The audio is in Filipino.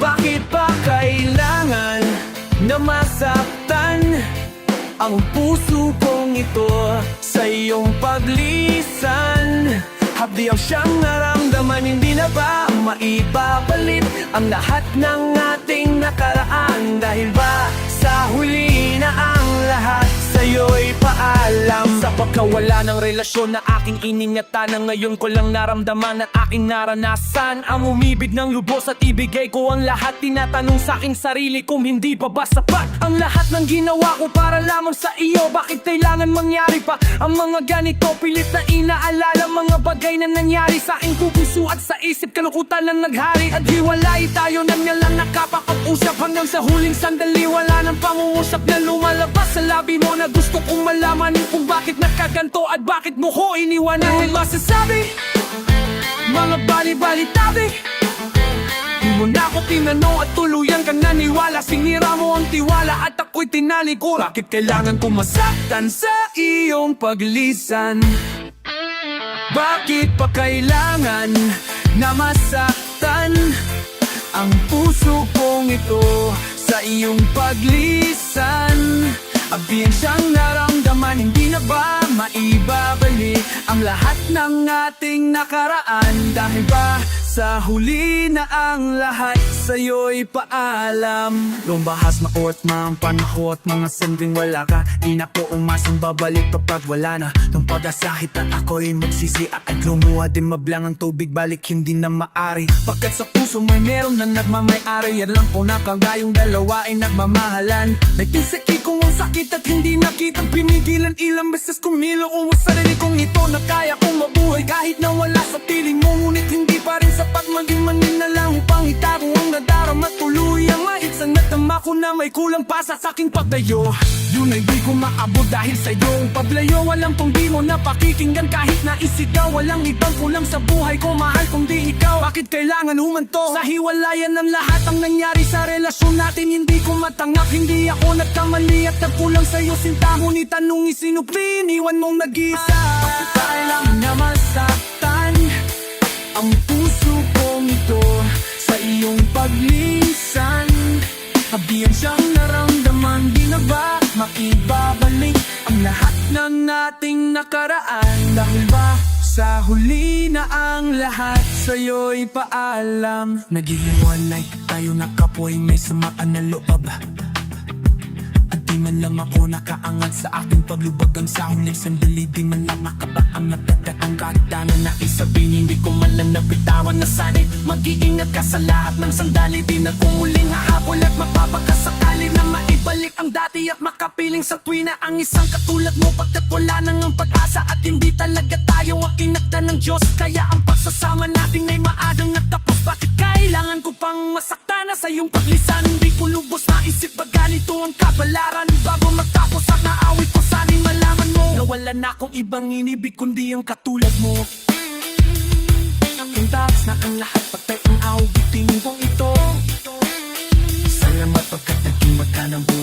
Bakit pa kailangan na masaktan ang puso kong ito sa iyong paglisan? Habdi ang siyang naramdaman, hindi na ba maipapalit ang lahat ng ating nakaraan? Dahil ba sa huli na ang lahat sa'yo'y paalam? Sa pagkawala ng relasyon na aking iningatan, na ngayon ko lang naramdaman at aking naranasan ang umibig ng lubos at ibigay ko ang lahat. Tinatanong sa aking sarili kung hindi pa ba sapat ang lahat ng ginawa ko para lamang sa iyo. Bakit kailangan mangyari pa ang mga ganito? Pilit na inaalala mga bagay na nangyari sa aking puso at sa isip. Kalukutan lang naghari at hiwalay tayo na nga lang nakapag-usap. Hanggang sa huling sandali wala nang pangungusap na lumalabas sa labi mo, na gusto kong malaman kung bakit nakaganto at bakit mo ko iniwanan. Dahil masasabi mga bali-bali tabi, di mo na ako tinanong at tuluyan kang naniwala. Sinira mo ang tiwala at ako'y tinalikod. Bakit kailangan kong masaktan sa iyong paglisan? Bakit pa kailangan na masaktan ang puso kong ito sa iyong paglisan? Abdiyan siyang naramdaman, hindi na ba maibabalik ang lahat ng ating nakaraan? Dahil ba sa huli na ang lahat sa'yo'y paalam? Lumbahas maot mga panahon at mga sanding wala ka. Di na ko umasang babalik kapag wala na nung pag-asahit at ako'y magsisi at lumuha din mablang ang tubig balik hindi na maari. Pagkat sa puso may meron na nagmamayari, yan lang po nakagayong dalawa ay nagmamahalan. Nagkisaki kong ang sakit at hindi nakitang pinigilan. Ilang beses kumilo ko sa sarili kong ito na kaya kong mabuhay kahit na wala sa piling mo. Ngunit hindi pa rin sapat maging manina lang upang itago ang nadarama. Tuloy ang maitsan at tama ko na may kulang pa sa aking pagdayo. Yun ay di ko maabot dahil sa iyong paglayo. Walang pang di mo na pakikinggan kahit na isigaw. Walang ibang kulang sa buhay ko, mahal kung di ikaw. Bakit kailangan humanto sa hiwalayan ng lahat ang nangyari sa relasyon natin? Hindi ko matanggap, hindi ako nagkamali at nagkulang sa'yo sinta. Ngunit anong isinupli, iniwan mong nag-isa. Bakit kailangan na masaktan ang puso kong ito sa iyong paglisan? Habdiyan siyang naramdaman, di na ba makibabalik ang lahat ng ating nakaraan? Dahil ba sa huli na ang lahat sa'yo'y paalam? Naghihiwalay tayo na kapoy may samaan na loob, at di man lang ako nakaangat sa aking paglubag. Ang sa huling sandali di man lang makabaang nagdadat ang kahitanan na isabihin. Hindi ko man lang napitawan na sana'y mag-iingat ka sa lahat ng sandali. Di na kumuling hahabol at mapapakasakali na maibalik ang dati at makapiling sa tuwina ang isang katulad mo. Pagkat wala nang ang pag-asa at hindi talaga tayo ang kinakda ng Diyos, kaya ang pagsasama natin ay maagang natapos. Bakit kailangan ko pang masaktan na sa iyong paglisan? Hindi ko lubos naisip ba ganito ang kabalaran? Bago magtapos at naawit ko sana'y malaman mo na wala na akong ibang inibig kundi ang katulad mo. Pintas na ang lahat, patay ang awiting kong ito. Salamat pagkat naging magka ng buhay.